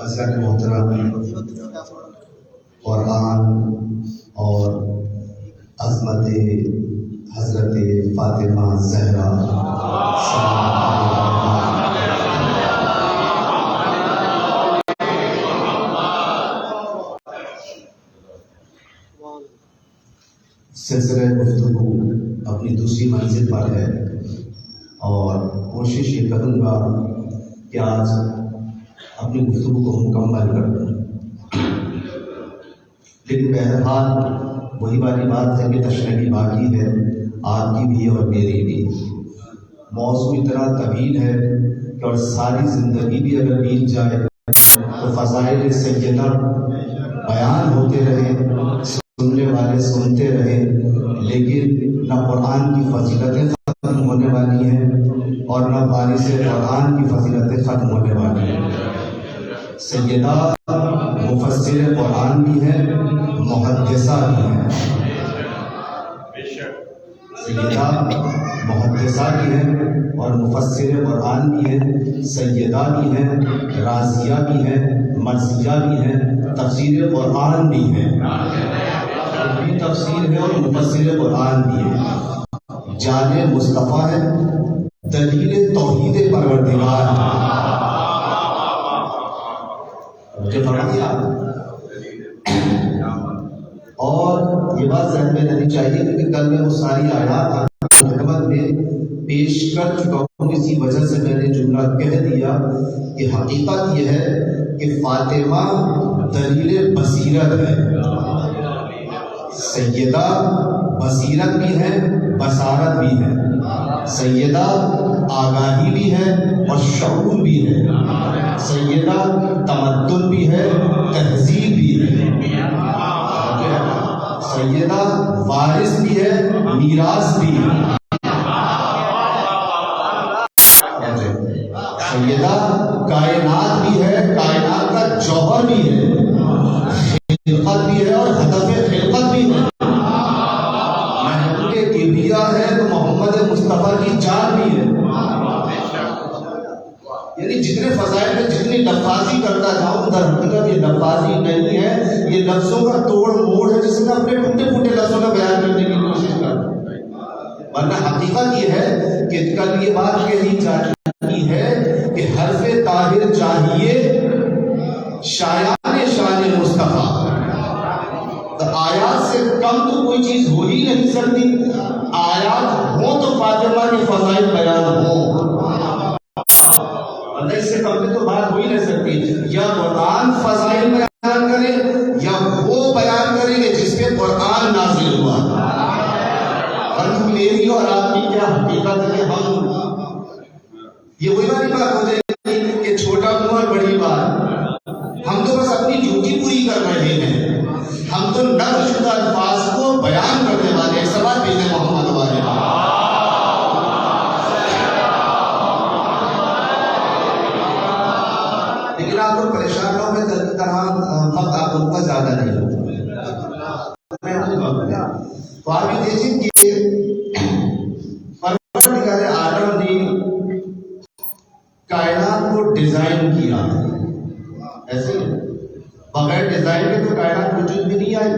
حضرت محترم قرآن اور عظمت حضرت فاطمہ زہرا سلسلہ گفتگو اپنی دوسری منزل پر ہے اور کوشش یہ کروں گا کہ آج اپنی گفتگو کو مکمل کر دوں، لیکن بہرحال وہی والی بات ہے کہ تشریح باقی ہے، آپ کی بھی اور میری بھی۔ موضوع اتنا طویل ہے کہ اور ساری زندگی بھی اگر بیت جائے تو فضائل سیدہ بیان ہوتے رہے، سننے والے سنتے رہے، لیکن نہ قرآن کی فضیلتیں ختم ہونے والی ہیں اور نہ وارث قرآن کی فضیلتیں ختم ہونے والی ہیں۔ سیدہ مفسر قرآن بھی ہیں، محدثہ بھی ہیں، سیدہ محدثہ بھی ہیں اور مفسر قرآن بھی ہیں، سیدہ بھی ہیں، رازیہ بھی ہیں، مرثیہ بھی ہیں، تفسیر قرآن بھی ہیں، بھی تفسیر ہے اور مفسر قرآن بھی ہے، جان مصطفیٰ ہے، دلیل توحید پروردگار ہے۔ مجھے فرمایا اور یہ بات ذہن میں رہنی چاہیے کیونکہ کل میں وہ ساری آیات حکمت میں پیش کر چکا ہوں، اسی وجہ سے میں نے جملہ کہہ دیا کہ حقیقت یہ ہے کہ فاطمہ دلیل بصیرت ہے، سیدہ بصیرت بھی ہے، بصارت بھی ہے، سیدہ آگاہی بھی ہے اور شعور بھی ہے، سیدہ تمدن بھی ہے، تہذیب بھی ہے، سیدہ وارث بھی ہے، میراث بھی ہے، سیدہ کائنات بھی ہے، کائنات کا جوہر بھی ہے، خلقت بھی ہے اور ہدف خلقت بھی ہے، محبوب کبریا ہے تو محمد مصطفیٰ کی جان بھی ہے۔ یعنی جتنے فضائل میں جتنی لفاظی کرتا جاؤں در حقیقت یہ لفاظی نہیں ہے، یہ لفظوں کا توڑ موڑ ہے جس میں اپنے ٹوٹے پھوٹے لفظوں کا بیان کرنے کی کوشش کرتا ہوں، ورنہ حقیقت یہ ہے کہ کل یہ بات کہی جاتی ہے کہ حرف طاہر چاہیے شایان شان مصطفیٰ، تو آیات سے کم تو کوئی چیز ہو ہی نہیں سکتی، آیات ہوں تو فاطمہ کے فضائل بیان ہوں، اس سے کم تو بات ہو ہی نہیں سکتی۔ یا قرآن فضائل بیان کرے یا وہ بیان کرے گے جس پہ قرآن نازل ہوا، اور میری اور آپ کی کیا حقیقت ہے کہ ہم یہ وہی والی بات ہو جائے گی کہ چھوٹا منہ اور بڑی بات، ہم تو بس اپنی ڈیوٹی پوری کر رہے ہیں، ہم تو نقل شدہ الفاظ کو بیان کرنے والے ہیں، سوال بھیجنے محمد والے، لیکن آپ کو پریشان نہ میں تلقی طرح وقت آپ ان کا زیادہ نہیں ہو، تو آپ یہ دیکھیں کہ پروردگار عالم نے کائنات کو ڈیزائن کیا، ایسے بغیر ڈیزائن کے تو کائنات وجود بھی نہیں آئی۔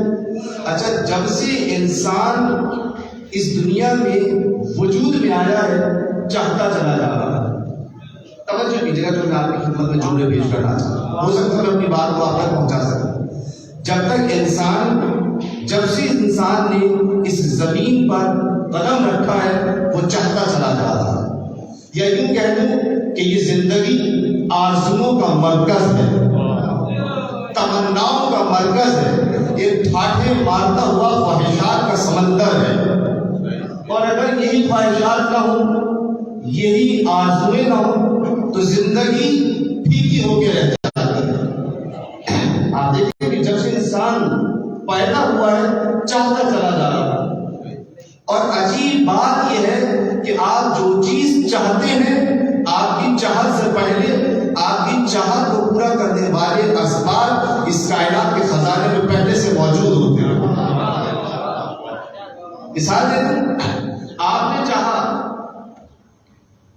اچھا، جب سے انسان اس دنیا میں وجود میں آیا ہے چاہتا چلا جا رہا ہے، توجہ کیجیے گا جو میں آپ کی خدمت میں جملے پیش کرنا چاہتا ہوں، ہو سکتا ہے میں اپنی بات کو آپ تک پہنچا سکوں۔ جب سے انسان نے اس زمین پر قدم رکھا ہے وہ چاہتا چلا جا رہا ہے، یا یوں کہہ دوں کہ یہ زندگی آرزوؤں کا مرکز ہے، تمناؤں کا مرکز ہے، یہ ٹھاٹھے مارتا ہوا خواہشات کا سمندر ہے، اور اگر یہی خواہشات نہ ہوں، یہی آرزویں نہ ہوں تو زندگی پھیکی ہو کے رہ جاتی ہے۔ آپ دیکھیں کہ جب سے انسان پیدا ہوا ہے چاہتا چلا جا رہا ہے، اور عجیب بات یہ ہے کہ آپ جو چیز چاہتے ہیں آپ کی چاہت سے پہلے آپ کی چاہت کو پورا کرنے والے اسباب اس کائنات کے خزانے میں پہلے سے موجود ہوتے ہیں۔ مثال دیں، آپ نے چاہا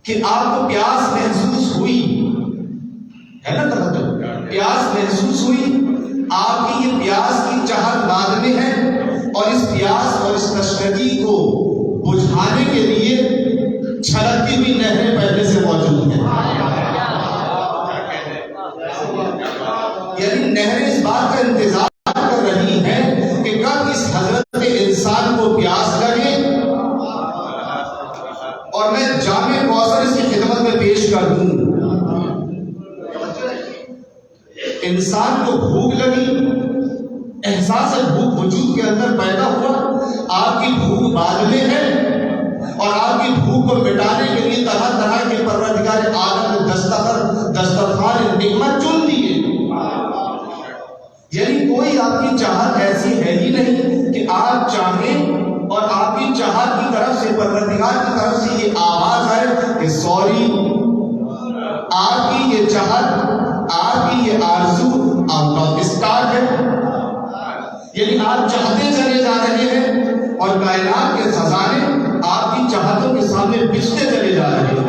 کہ آپ کو پیاس محسوس ہوئی، ہے نا، پیاس محسوس ہوئی آپ کی یہ پیاس کی چاہت بعد میں ہے، اور اس پیاس اور اس تشنگی کو بجھانے کے لیے چھلکتی ہوئی نہریں پہلے سے موجود ہیں. یعنی نہریں اس بات کا انتظار کر رہی ہیں کہ کب اس حضرت انسان کو پیاس لگے اور میں جام کوثر اس کی خدمت میں پیش کر دوں. انسان کو بھوک لگی، احساس بھوک وجود کے اندر پیدا ہوا. آپ کی بھوک بعد میں ہے، اور آپ کی بھوک کو مٹانے کے لیے طرح طرح کے پروردگار عالم نے دسترخوان نعمت چن دیے. یعنی کوئی آپ کی چاہت ایسی ہے ہی نہیں کہ آپ چاہیں اور آپ کی چاہت کی طرف سے پروردگار کی طرف سے یہ آواز آئے کہ سوری، آپ کی یہ چاہت، آپ کی یہ آرزو آؤٹ آف اسٹاک ہے. یعنی آپ چاہتے چلے جا رہے ہیں اور کائنات کے خزانے آپ کی چاہتوں کے سامنے بچھتے چلے جا رہے ہیں.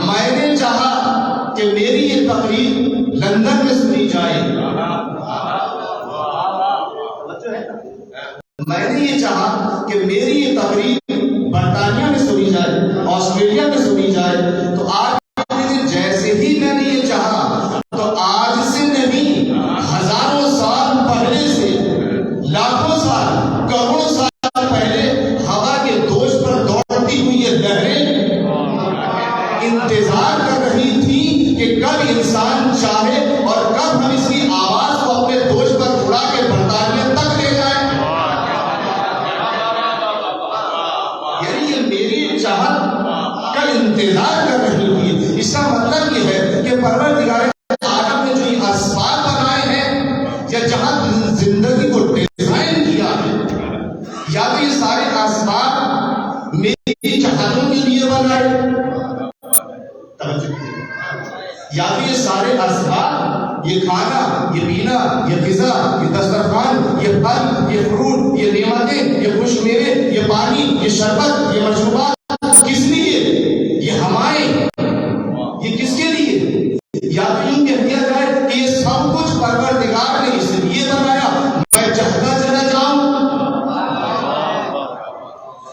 میں نے چاہا کہ میری یہ تقریر لندن میں سنی جائے، میں نے یہ چاہا کہ میری یہ تقریر برطانیہ میں سنی جائے، آسٹریلیا میں سنی جائے. تو آج جیسے ہی میں نے یہ چاہا تو آج سے نہیں، ہزاروں سال پہلے سے، لاکھوں سال، کروڑوں سال پہلے ہوا کے دوش پر دوڑتی ہوئی یہ لہریں انتظار کر رہی تھی کہ کب انسان چاہے اور کب ہم اس کی آواز کو اپنے دوش پر اڑا کے برطانیہ تک لے جائیں. یعنی یہ میری چاہت کا انتظار کر رہی تھی. اس کا مطلب یہ ہے کہ پروردگار عالم نے جو یہ اسباب بنائے ہیں یا جہاں زندگی کو ڈیزائن کیا ہے، یا تو یہ سارے اسباب میری چاہتوں کے لیے بنائے، یا تو یہ سارے اسباب، یہ کھانا، یہ پینا، یہ غذا، یہ دسترخوان، یہ پھل، یہ فروٹ، یہ نعمتیں، یہ خوش میوے، یہ پانی، یہ شربت، یہ مشروبات کس لیے؟ یہ ہوائیں، یہ کس کے لیے؟ یا تو یوں کہہ دیا جائے کہ یہ سب کچھ پروردگار نے اس لیے بنایا میں چاہتا چلا جاؤں.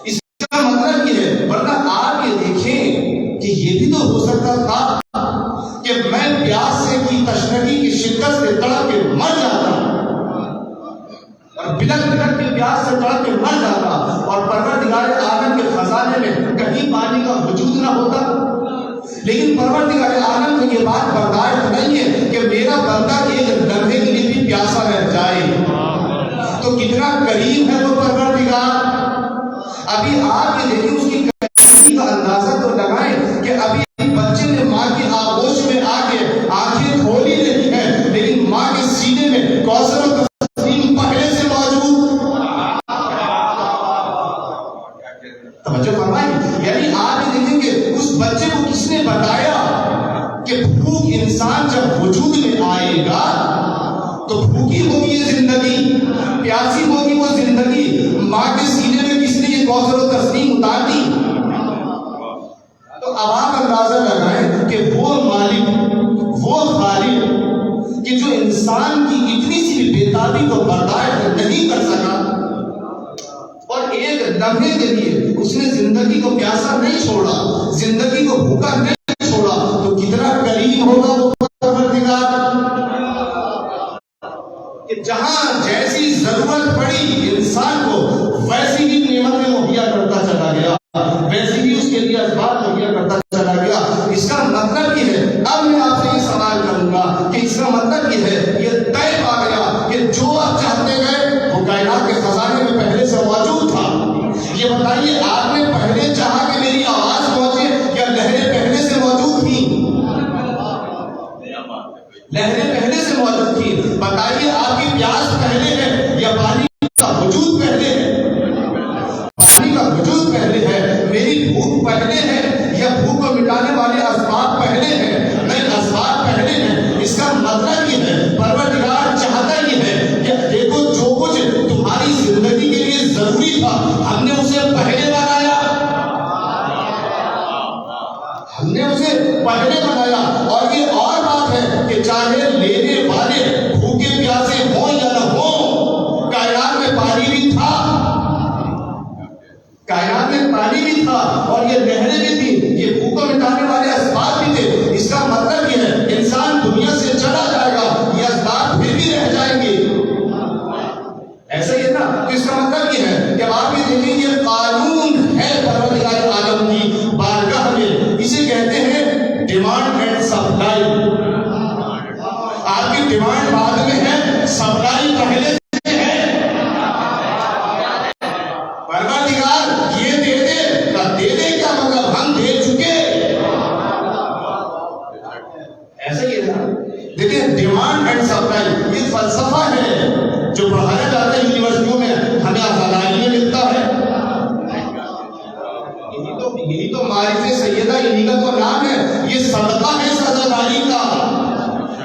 اس کا مطلب یہ ہے، ورنہ آپ یہ دیکھیں کہ یہ بھی تو ہو سکتا تھا کہ میں پیاس سے کی تشنگی کی شدت سے تڑپ کے مر جاتا، اور بلک بلک کے پیاس سے تڑپ کے مر جاتا، اور پروردگار عالم کے خزانے میں کہیں پانی کا وجود نہ ہوتا. لیکن پروردگار عالم کو یہ بات برداشت نہیں ہے کہ میرا بندہ ایک لمحے کے لیے بھی پیاسا رہ جائے. تو کتنا قریب ہے وہ پروردگار. ابھی آپ یہ دیکھیں اس کی قریب کا اندازہ تو لگائیں کہ ابھی بچے نے ماں کی آغوش میں آ کے آنکھیں کھولی نہیں ہے، لیکن ماں کے سینے میں کوثر و تسنیم پہلے سے موجود. توجہ فرمائیں. یعنی آپ یہ دیکھیں کہ اس بچے کو کس نے بتایا کہ بھوک انسان جب وجود میں آئے گا تو بھوکی ہوگی یہ زندگی، پیاسی ہوگی وہ زندگی. ماں کے سینے میں کس نے یہ کوثر و تسنیم اتار دی؟ تو اب آپ اندازہ لگائیں کہ وہ مالک، وہ خالق کہ جو انسان کی اتنی سی بےتابی کو برداشت نہیں کر سکا اور ایک لمحے کے لیے اس نے زندگی کو پیاسا نہیں چھوڑا، زندگی کو بھوکا نہیں چھوڑا، تو کتنا قریب ہوگا وہ پروردگار کہ جہاں جیسی ضرورت پڑی انسان کو ویسی ہی نعمتیں مہیا کرتا چلا گیا، ویسی ہی اس کے لیے اسباب مہیا کرتا چلا گیا. اس کا مطلب یہ ہے، اب میں آپ سے یہ سوال کروں گا کہ اس کا مطلب یہ ہے، یہ طے پا گیا کہ جو آپ چاہتے گئے وہ کائنات کے خزانے میں پہلے سے موجود تھا. یہ بتائیے آپ نے پہلے چاہا کہ میری آواز پہنچے یا لہریں پہلے سے موجود تھیں؟ لہریں پہلے سے موجود تھیں. بتائیے آپ کی پیاس پہلے ہے یا پانی کا وجود پہلے ہے؟ پانی کا وجود پہلے ہے. میری بھوک پہلے ہے یا بھوک کو مٹانے والے اسباب پہلے ہیں؟ نہیں، اسباب پہلے ہیں. اس کا مطلب یہ ہے پروردگار چاہتا یہ ہے کہ دیکھو جو کچھ تمہاری زندگی کے لیے ضروری تھا ہم نے اسے پہلے بنایا، ہم نے اسے پہلے بنایا. اور یہ اور بات ہے کہ چاہے لینے والے ایسا ہی ہے نا. دیکھیں ڈیمانڈ اینڈ سپلائی یہ فلسفہ ہے جو پڑھایا جاتا ہے یونیورسٹیوں میں, ہمیں افضلائی میں ملتا ہے. یہی تو معرفت سیدہ, انہی کا تو نام ہے. یہ صدقہ ہے سزاداری کا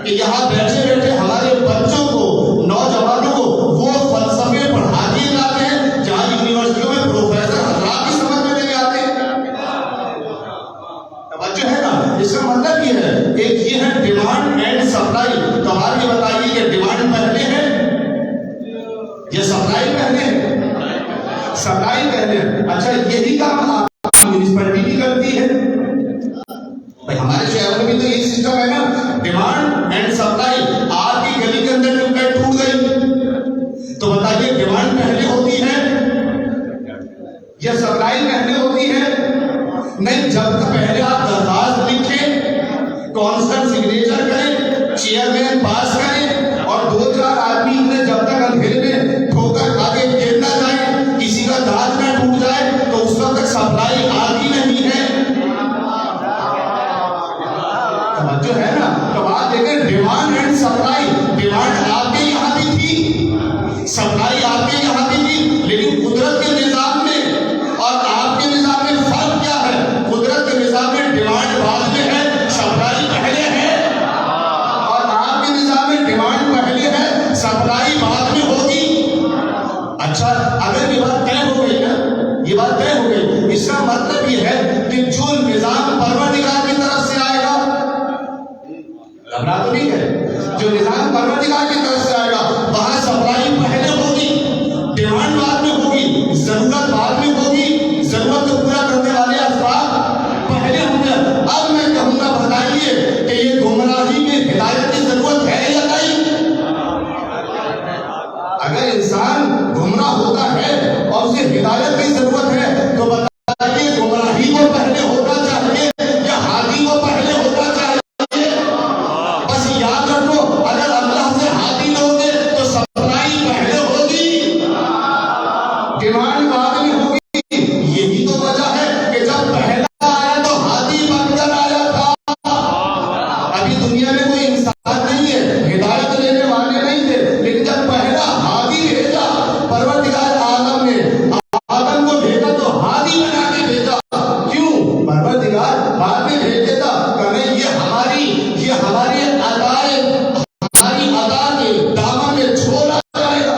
کہ یہاں بیٹھے بیٹھے ہمارے بچوں کو, نوجوانوں کو وہ فلسفے پڑھا دیے جاتے ہیں جہاں یونیورسٹیوں میں پروفیسر حضرات کی سمجھ میں نہیں آتے. توجہ ہے نا. اس کا مطلب یہ ہے ایک یہ ہے ڈیمانڈ اینڈ سپلائی. تو آپ یہ بتائیے کہ ڈیمانڈ پہلے ہے یا سپلائی پہلے ہے؟ سپلائی پہلے. اچھا یہی کام آپ میونسپلٹی بھی کرتی ہے. بھائی ہمارے شہر میں بھی تو یہ سسٹم ہے نا, ڈیمانڈ اینڈ سپلائی. آپ کی گلی کے اندر ٹیوب لائٹ ٹوٹ گئی تو بتائیے ڈیمانڈ پہلے ہوتی ہے یا سپلائی پہلے ہوتی ہے؟ نہیں, جب تک پہلے آپ درخواست لکھیں, کونسلر سگنیچر کریں, چیئرمین پاس کریں اور 2-4 آدمی انہیں جب تک اندھیرے میں ٹھوکر کھا کے گر نہ جائیں, کسی کا دانت نہ ٹوٹ جائے, تو اس وقت تک سپلائی آتی نہیں ہے. توجہ ہے نا. تو بات دیکھیں ڈیمانڈ اینڈ سپلائی. ڈیمانڈ آپ کے یہاں بھی تھی, سپلائی آپ کے یہاں بھی تھی, لیکن قدرت کے نظام میں اور آپ کے نظام میں فرق کیا ہے؟ قدرت کے نظام میں ڈیمانڈ بعد میں ہے, سپلائی پہلے ہے, اور آپ کے نظام میں ڈیمانڈ پہلے ہے, سپلائی بعد میں ہوگی. اچھا اگر یہ بات طے ہو گئی نا, یہ بات طے ہو گئی, اس کا مطلب یہ ہے کہ جو نظام پروردگار کی طرف سے آئے گا, گھبرا تو نہیں ہے, جو نظام پروردگار کی طرف سے آئے گا وہاں سپلائی پہلے ہوگی, ڈیمانڈ بعد میں ہوگی, ضرورت بعد میں ہوگی, ضرورت کو پورا کرنے والے اسباب پہلے ہوں گے. اب میں کہوں گا بتائیے کہ یہ گمراہی میں ہدایت کی ضرورت ہے یا نہیں؟ اگر انسان گمراہ ہوتا ہے اور اسے ہدایت کی ضرورت ہے تو بتائیے گمراہی کو پہلے ہونا چاہیے یا ہادی کو پہلے ہونا چاہیے؟ بس یاد رکھو, اگر اللہ سے ہادی لوگے تو سپلائی پہلے ہوگی, ڈیمانڈ بعد میں ہوگی. یہی تو وجہ ہے کہ جب پہلا آیا تو ہادی بن کر آیا تھا. ابھی دنیا میں کوئی انسان نہیں ہے, ہدایت لینے والے نہیں تھے, لیکن جب پہلا ہادی بھیجا پروردگار عالم نے, آدم کو بھیجا تو ہادی بنا کے بھیجا. کیوں؟ پروردگار بعد میں بھیج دیتا کہ یہ ہماری ادائے, ہماری ادا کے دامن میں چھوڑا جائے گا.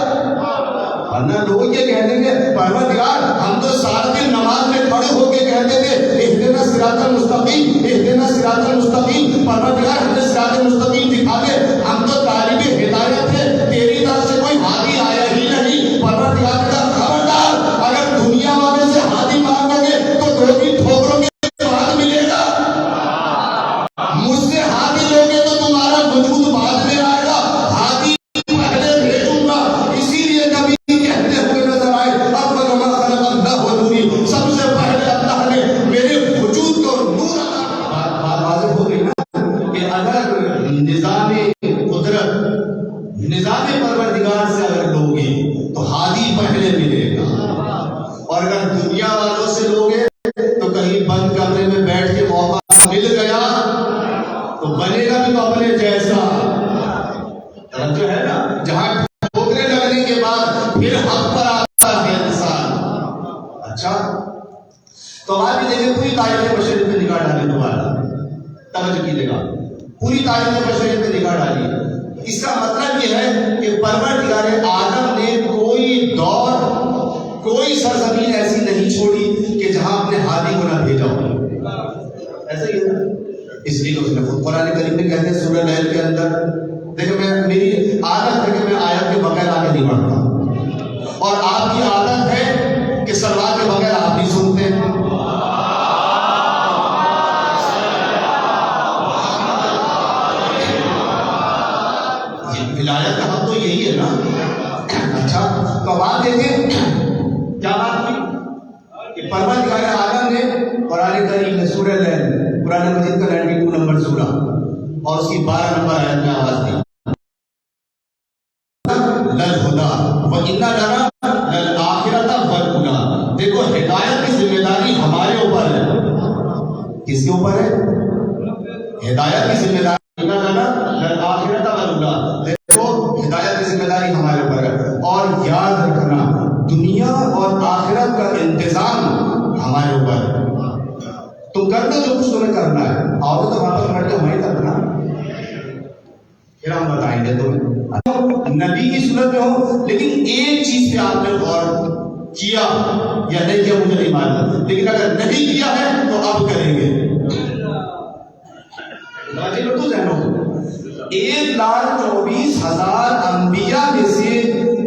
ورنہ لوگ یہ کہہ دیں گے پروردگار ہم تو سارے دن نماز میں کھڑے ہو کے کہتے تھے اہدنا الصراط المستقیم, اہدنا الصراط المستقیم, پروردگار ہمیں صراط المستقیم دکھا دے, ہم تو طالب ہدایت تھے, تیری طرف سے کوئی ہادی آیا ہی نہیں. پروردگار کا خبردار, اگر دنیا والوں سے ہادی مانگو گے تو 2 ٹھوکروں کے بعد ملے گا, مجھ سے ہادی لوگے تو تمہارا وجود بعد میں آئے گا, ہادی پہلے بھیجوں گا. اسی لیے نبی کہتے ہوئے نظر آئے اول ما خلق اللہ نوری, سب سے پہلے اللہ نے میرے وجود کو نور عطا. بات واضح ہو گئی نا کہ اگر نظام قدرت, نظام پروردگار سے اگر لوگے تو ہادی پہلے ملے گا, اور اگر دنیا والوں سے لوگے تو کہیں بند کمرے میں بیٹھ کے موقع مل گیا تو بنے گا بھی تو اپنے جیسا. جو ہے نا, جہاں ٹھوکرے لگنے کے بعد پھر حق پر آتا ہے انسان. اچھا تو آپ بھی دیکھیں پوری تاریخ بشریت میں نگاہ ڈالیں, دوبارہ توجہ کیجیے گا, پوری تاریخ بشریت میں نگاہ ڈالیے. اس کا مطلب یہ ہے کہ پروردگار عالم نے کوئی دور, کوئی سرزمین ایسی نہیں چھوڑی کہ جہاں اپنے ہادی کو نہ بھیجا ہو. ایسا ہی ہے. اس لیے تو اس نے خود قرآن کریم میں کہتے ہیں سورہ لیل کے اندر, دیکھیں میری عادت ہے کہ میں آیت کے بغیر آگے نہیں بڑھتا, اور آپ کی عادت ہے کہ سلوات کے بغیر آپ نہیں سنتے. ولایت کا حق تو یہی ہے نا. اچھا تو بات دیکھیں کیا بات ہوئی کہ پروردگار عالم نے قرآن کریم میں سورہ لیل, قرآن مجید کا 92 نمبر سورہ اور اس کی 12 نمبر آیت میں آواز دی, للہدا وَإِنَّا لَنَا لَلْآخِرَةَ وَالْأُولَىٰ. دیکھو ہدایت کی ذمہ داری ہمارے اوپر ہے. کس کے اوپر ہے؟ ہدایت کی ذمہ داری اور آخرت کا انتظام ہمارے اوپر ہے. تم کر دو جو کچھ تمہیں کرنا ہے. آؤ تو وہاں پر بیٹھ کے وہیں کرنا، پھر ہم بتائیں گے تمہیں. نبی کی صورت میں ہو، لیکن ایک چیز پہ آپ نے غور کیا یا نہیں کیا مجھے نہیں معلوم، لیکن اگر نہیں کیا ہے تو اب کریں گے. 1,24,000 انبیاء میں سے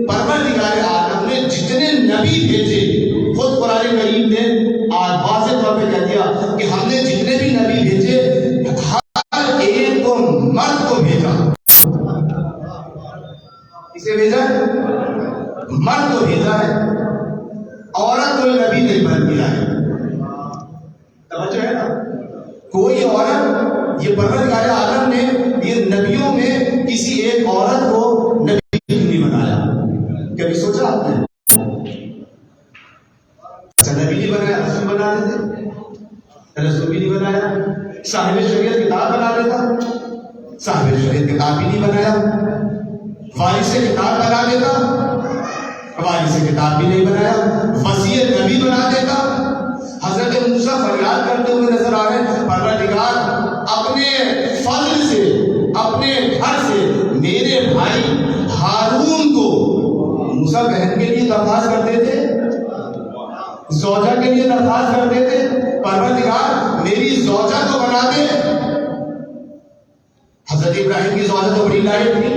پروردگار عالم نے جتنے نبی بھیجے، خود قرآن کریم نے واضح طور پہ کہہ دیا کہ ہم نے جتنے بھی نبی بھیجے ہر ایک کو مرد کو بھیجا. کسے بھیجا؟ مرد کو بھیجا ہے، عورت کوئی نبی نہیں بن گیا ہے. توجہ ہے نا؟ کوئی عورت، یہ پروردگار عالم نے یہ نبیوں میں کسی ایک عورت کو نبی نہیں بنایا. کبھی سوچا آپ نے؟ اچھا نبی نہیں بنایا، رسول بنا دیتے. رسول بھی نہیں بنایا. صاحب شریعت کتاب بنا دیتا، صاحب شریعت کتاب بھی نہیں بنایا. وارث کتاب بنا دیتا، وارث کتاب بھی نہیں بنایا. وصیت نبی بنا دیتا. حضرت موسیٰ فریاد کرتے ہوئے نظر آ رہے ہیں، پروردگار اپنے فضل سے، اپنے گھر سے میرے بھائی ہارون کو، موسیٰ بہن کے لیے درخواست کرتے تھے، زوجہ کے لیے درخواست کرتے تھے، پروردگار میری زوجہ کو بنا دے. حضرت ابراہیم کی زوجہ تو بڑی لائق تھی.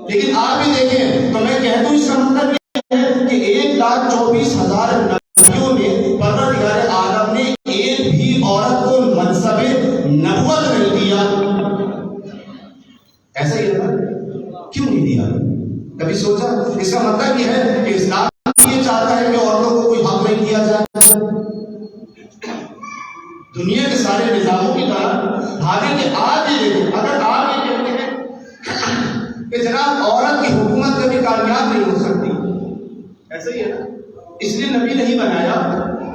لیکن آپ بھی دیکھیں تو میں کہہ دوں اس کا مطلب یہ ہے کہ 1,24,000 نبیوں میں پروردگار عالم نے ایک بھی عورت کو منصب نبوت نہیں دیا. ایسا ہی ہے نا؟ کیوں نہیں دیا؟ کبھی سوچا؟ اس کا مطلب یہ ہے کہ اسلام یہ چاہتا ہے کہ عورتوں کو کوئی حق نہیں دیا جائے. دنیا کے سارے نظاموں کی طرح حالانکہ آپ یہ دیکھیں، اگر آپ یہ کہتے ہیں کہ جناب عورت کی حکومت کبھی کامیاب نہیں ہو سکتی، ایسا ہی ہے نا؟ اس لیے نبی نہیں بنایا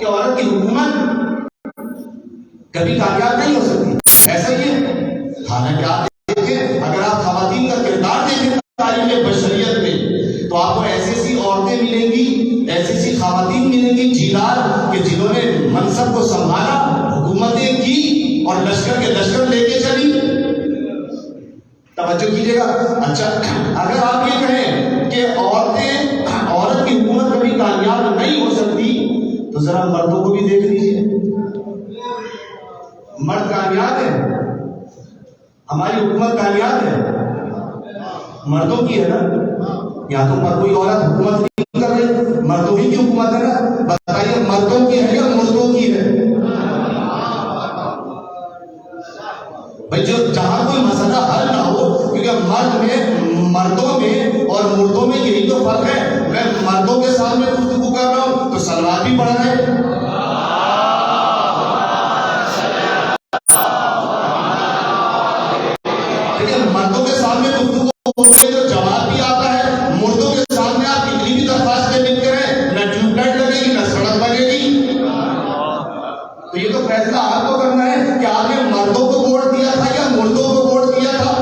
کہ عورت کی حکومت کبھی کامیاب نہیں ہو سکتی. ایسا ہی ہے. حالانکہ آپ دیکھیں، اگر آپ خواتین کا کردار دیکھیں تاریخ بشریت میں، تو آپ کو ایسی ایسی عورتیں ملیں گی، ایسی ایسی خواتین ملیں گی جیلار کہ جنہوں نے منصب کو سنبھالا، حکومتیں کی اور لشکر کے لشکر لے کے چلی. توجہ کیجیے گا. اچھا اگر آپ یہ کہیں کہ عورت کی حکومت کبھی کامیاب نہیں ہو سکتی، تو ذرا مردوں کو بھی دیکھ لیجیے. مرد کامیاب ہے، ہماری حکومت کامیاب ہے، مردوں کی ہے نا. یا تو کوئی عورت حکومت نہیں کر رہی، مردوں ہی کی حکومت ہے نا. بتائیے مردوں کی ہے یا مردوں کی ہے؟ بھائی جو جہاں کوئی مسئلہ حل نہ ہو، کیونکہ مردوں میں اور مردوں میں یہی تو فرق ہے. میں مردوں کے سامنے گفتگو کر رہا ہوں تو سلوات بھی پڑھ رہے ہیں، لیکن مردوں کے سامنے گفتگو ہوتی ہے تو جواب بھی آتا ہے. مردوں کے سامنے آپ کتنی بھی درخواستیں لکھتے رہے، نہ ٹیوب لائٹ لگے گی نہ سڑک بنے گی. تو یہ تو فیصلہ آپ کو کرنا ہے کہ آپ نے مردوں کو ووٹ دیا تھا یا مردوں کو ووٹ دیا تھا.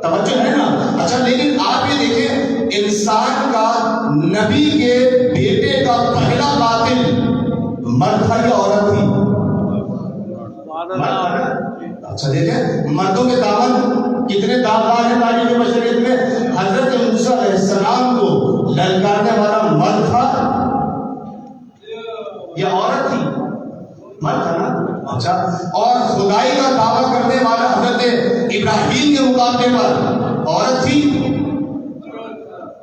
توجہ ہے نا؟ اچھا لیکن آپ یہ دیکھیں، انسان کا نبی کے بیٹے کا پہلا قاتل مرد تھا یا عورت تھی؟ اچھا دیکھیں مردوں کے دامن کتنے داغدار ہیں تاریخ بشریت میں. حضرت موسیٰ علیہ السلام کو للکارنے والا مرد تھا یا عورت تھی؟ مرد تھا نا. اچھا اور خدائی کا دعویٰ کرنے والا حضرت ابراہیم کے مقابلے پر عورت تھی؟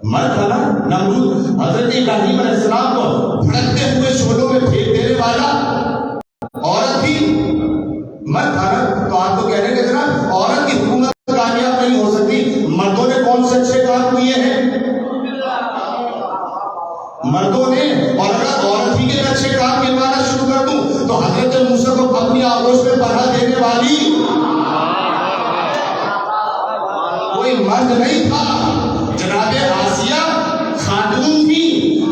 مرد تھا نا. نمرود حضرت ابراہیم علیہ السلام کو بھڑکتے ہوئے شعلوں میں پھینک دینے والا عورت تھی؟ مرد تھا نا. تو آپ تو کہہ رہے ہیں کہ جناب عورت کی حکومت کامیاب نہیں ہو سکتی. مردوں نے کون سے اچھے کام کیے ہیں؟ مردوں نے. اور اگر عورت ہی کے اچھے کام کروانا شروع کر دوں تو حضرت موسیٰ کو اپنی آغوش میں پناہ دینے والی کوئی مرد نہیں تھا. جناب آسیہ خاتون تھی.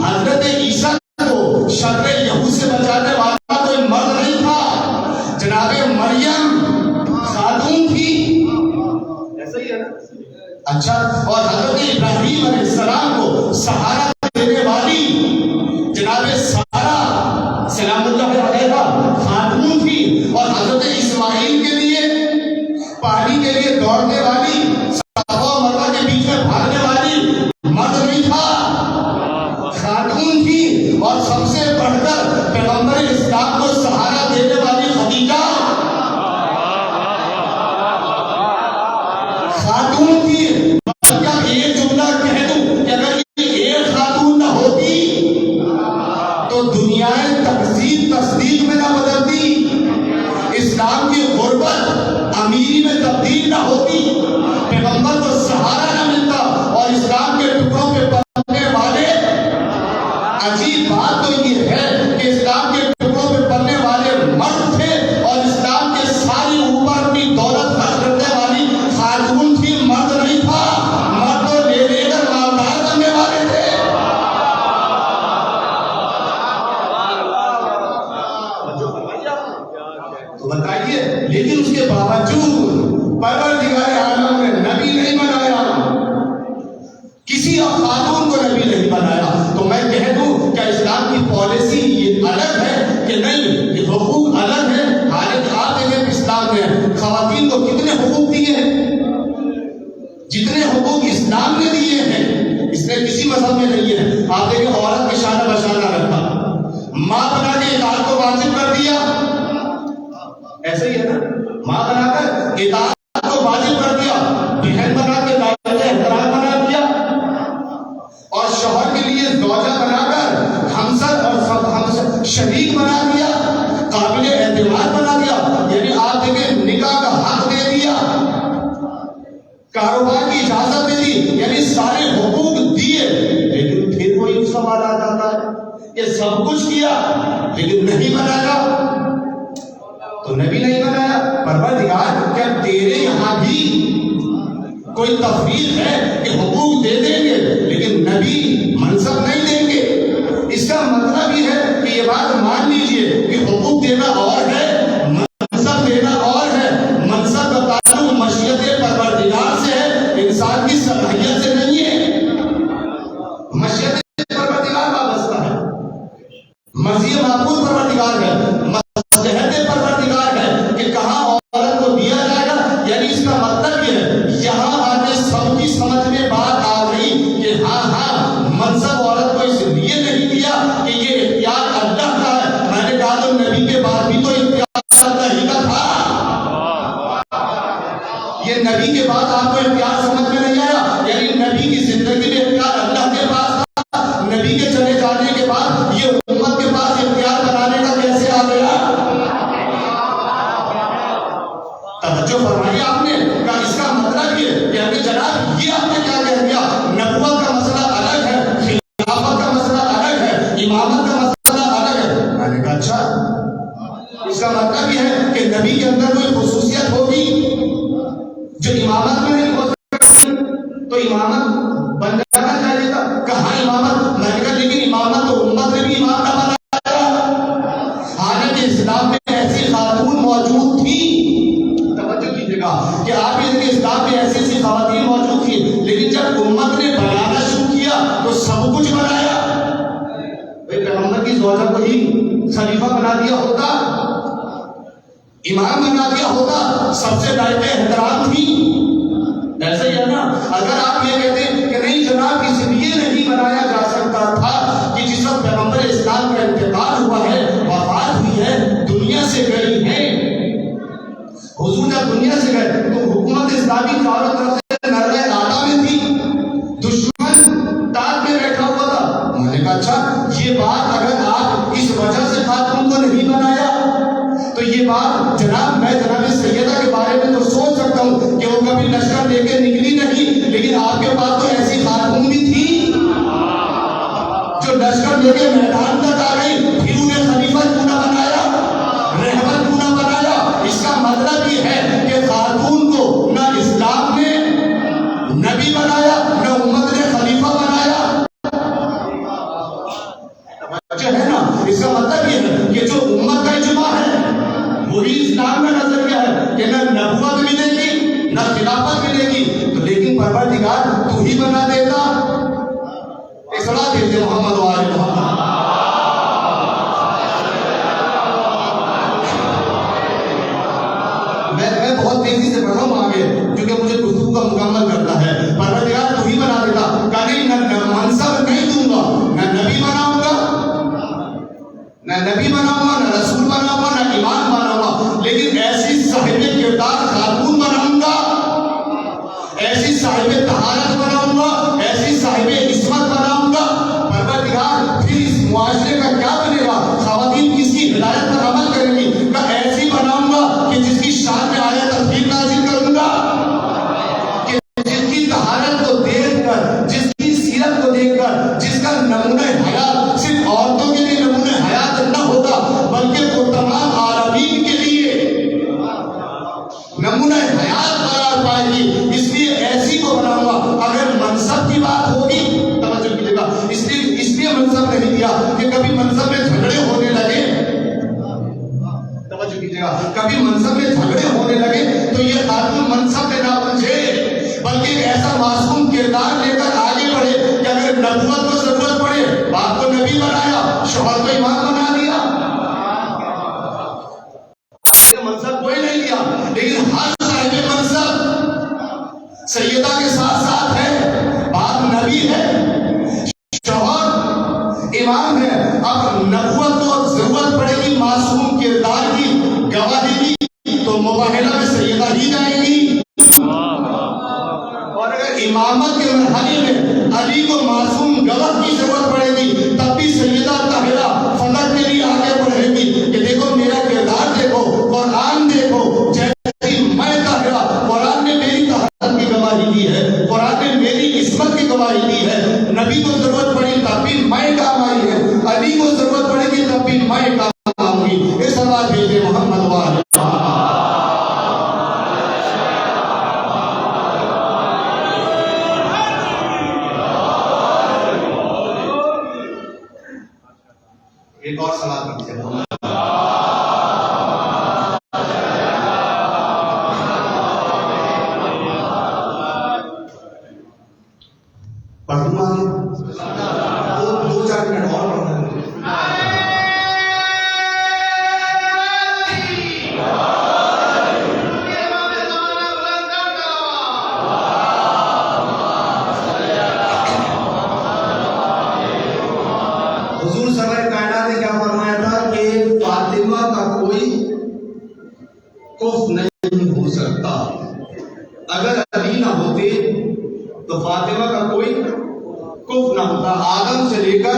حضرت عیسیٰ کو شر یہود سے بچانے والا کوئی مرد نہیں تھا. جناب مریم خاتون تھی. ایسا ہی ہے نا. اچھا اور حضرت ابراہیم علیہ السلام کو سہارا کے لیے دوڑنے والی، صفا و مروہ کے بیچ میں بھاگنے والی مرد نہیں تھا، خاتون تھی، اور سب سے بڑھ کر پیغمبر اسلام کو سہارا دینے والی خدیجہ خاتون تھی۔ مطلب ایک جملہ کہہ دوں کہ اگر یہ ایک خاتون نہ ہوتی تو دنیا تہذیب تصدیق میں نہ بدلتی، اسلام کی غربت امیری میں تبدیل نہ ہوتی، پیغمبر کو سہارا نہ ملتا، اور اسلام کے ٹکڑوں پہ پلنے والے، عجیب بات تو یہ ہے کہ اسلام کے ٹکڑوں پہ پلنے والے مرد تھے، اور اسلام کے سارے اوپر اپنی دولت خرچ کرنے والی خاتون تھی، مرد نہیں تھا۔ مرد تو لے لے کر مالدار بننے والے تھے۔ تو بتائیے، لیکن اس کے باوجود پروردگار عالم نے نبی نہیں بنایا، کسی خاتون کو نبی نہیں بنایا۔ تو میں کہہ دوں کیا اسلام کی پالیسی یہ الگ ہے کہ نہیں؟ یہ حقوق الگ ہے۔ حالانکہ آپ دیکھیں اسلام نے خواتین کو کتنے حقوق دیے ہیں، جتنے حقوق اسلام نے دیے ہیں اس نے کسی مذہب میں نہیں ہے۔ آپ دیکھیں عورت کے شانہ بشانہ رکھا، ماں بنا کے اطاعت کو واجب کر دیا، ایسے ہی ہے نا، ماں بنا کر اطاعت کو واجب کر دیا، بہن بنا کے دائرہ احترام بنا دیا، اور شوہر کے لیے زوجہ بنا کر ہمسر اور شریک بنا دیا، قابل اعتماد بنا دیا۔ یعنی آپ دیکھیں نکاح کا حق دے دیا، کاروبار کی اجازت دے دی، یعنی سارے حقوق دیے۔ لیکن پھر کوئی سوال آ جاتا ہے کہ سب کچھ کیا لیکن نہیں بنایا، تو نبی نہیں بنایا۔ پروردگار کیا تیرے یہاں بھی کوئی تفریق ہے کہ حقوق دے دیں گے لیکن نبی منصب نہیں دیں گے؟ اس کا مطلب یہ ہے کہ یہ بات مان لیجئے کہ حقوق دینا اور ہے، منصب دینا اور ہے۔ منصب کا تعلق مشیت پروردگار سے ہے، انسان کی صلاحیت سے نہیں ہے۔ مشیت پروردگار وابستہ ہے، مرضی معقول پروردگار ہے، مصلحت پروردگار ہے کہ کہاں عورت کو دیا جائے گا۔ یعنی اس کا مطلب یہ ہے، یہاں آنے سب کی سمجھ میں بات آ گئی کہ ہاں منصب عورت کو اس لیے نہیں دیا کہ یہ اختیار اللہ کا ہے۔ میں نے کہا تو نبی کے بعد بھی تو اختیار اللہ ہی کا تھا۔ یہ نبی کے بعد آپ کو اختیار سمجھ میں نہیں آیا؟ یعنی نبی کی زندگی میں اختیار اللہ کے پاس تھا، نبی کے چلے جانے کے بعد یہ امت کے پاس اختیار بنانے کا کیسے آ گیا؟ توجہ فرمائی آپ نے کہا اس کا مطلب یہ کہ ابھی جناب یہ آپ نے کیا کہہ دیا، نبوت کا مسئلہ الگ ہے، خلافت کا مسئلہ الگ ہے، امامت کا مسئلہ الگ ہے۔ میں نے کہا اچھا، اس کا مطلب یہ ہے کہ نبی کے اندر کوئی خصوصیت ہوگی جو امامت میں نہیں ہو سکتی، تو امامت بن جانا چاہیے تھا۔ کہاں امامت؟ میں نے کہا لیکن امامت تو امت نے بھی امام نہ بنایا، حالانکہ اسلام میں ایسی خاتون موجود تھی۔ کہ آپ یہ دیکھیں اسلام میں ایسی ایسی خواتین موجود تھی، لیکن جب امت نے بنانا شروع کیا تو سب کچھ بنایا۔ پیغمبر کی زوجہ کو ہی خلیفہ بنا دیا ہوتا، امام بنا دیا ہوتا، سب سے لائق احترام تھی، ایسا ہی ہے نا۔ اگر آپ یہ کہتے ہیں کہ نہیں جناب اس لیے نہیں بنایا جا سکتا تھا کہ جس وقت پیغمبر اسلام کا انتقال ہوا ہے، وفات ہوئی ہے، دنیا سے گئی ہے، حضور جب دنیا سے گئے تو حکومت اسلامی چاروں طرف سے نرے آٹا میں تھی، دشمن تاج میں بیٹھا ہوا تھا۔ میں نے کہا اچھا یہ بات اگر آپ اس وجہ سے خاتون کو نہیں بنایا تو یہ بات جناب میں جناب سیدہ کے بارے میں تو سوچ سکتا ہوں کہ وہ کبھی لشکر لے کے نکلی نہیں، لیکن آپ کے پاس تو ایسی خاتون بھی تھی جو لشکر لے کے میدان تک آ گئی، پھر انہیں خلیفہ کیوں نہ بنایا، رہبر کیوں نہ بنایا؟ اس کا مطلب یہ ہے کہ خاتون کو نہ اسلام نے نبی بنایا نہ امت نے خلیفہ بنایا، جو ہے نا۔ اس کا مطلب یہ ہے کہ جو امت کا اجماع ہے وہی اسلام کا نظریہ ہے کہ نہ نبوت ملے گی نہ خلافت ملے گی، تو لیکن پروردگار تو ہی بنا دیتا۔ اصلاح دیتے محمد و آل محمد۔ میں بہت تیزی سے پڑھ رہا ہوں آگے۔ نبی بناؤں گا، نہ رسول بناؤں گا، نہ امام بناؤں گا، لیکن ایسی صاحب کردار خاتون بناؤں گا، ایسی صاحب طہارت بناؤں گا، ایسی صاحب عصمت بناؤں گا۔ پروردگار پھر اس معاشرے کا کیا بنے گا؟ خواتین کس کی ہدایت پر عمل کریں گی؟ میں ایسی بناؤں گا کہ جس کی شان میں آیت تطہیر نازل کروں گا، کہ جس کی طہارت کو دیکھ کر، جس کی سیرت کو دیکھ کر، جس کا نمونہ حیات صرف عورتوں کے لیے نمونہ حیات نہ ہوگا بلکہ وہ تمام عالمین کے لیے نمونہ حیات قرار پائے گی۔ اس لیے ایسی کو بناؤں گا۔ اگر منصب کی بات ہوگی، توجہ کیجیے گا، اس لیے منصب نہیں دیا کہ کبھی منصب میں جھگڑے ہونے لگے، توجہ کیجیے گا، کبھی منصب میں جھگڑے ہونے لگے تو یہ خاتون منصب میں نہ الجھے، بلکہ ایک ایسا معصوم کردار لے کر آگے بڑھے کہ اگر نبوت کو ضرورت پڑے، باپ کو نبی بنایا، شوہر کو امام بنا دیا، منصب کوئی نہیں دیا، لیکن ہر صاحب منصب سیدہ کے ساتھ ساتھ ہے، باپ نبی ہے، شوہر امام ہے۔ اب نبوت کو ضرورت پڑے گی معصوم کردار کی گواہی کی تو مباہلہ میں سیدہ ہی جائیں گی، اور اگر امامت کے مرحلے میں علی کو معصوم گواہ کی ضرورت پڑے گی تب بھی سیدہ طاہرہ فلک کے لیے آگے بڑھے گی کہ دیکھو میرا کردار دیکھو، قرآن دیکھو، جیسی میں طاہرہ، قرآن نے میری طہارت کی گواہی دی ہے، قرآن نے میری عصمت کی گواہی دی ہے، نبی کو ضرورت پڑی تب بھی میں کام آئی ہے، علی کو ضرورت پڑے گی تب بھی میں کام آؤں گی۔ اس بات بھیجے محمد والے ایک اور سوال کیجیے۔ پڑھوں آگے دو چار منٹ اور پڑھنا ہے۔ حضور سرور کائنات نے کیا فرمایا تھا کہ فاطمہ کا کوئی کفر نہیں ہو سکتا، اگر علی نہ ہوتے تو فاطمہ کا کوئی کفر نہ ہوتا، آدم سے لے کر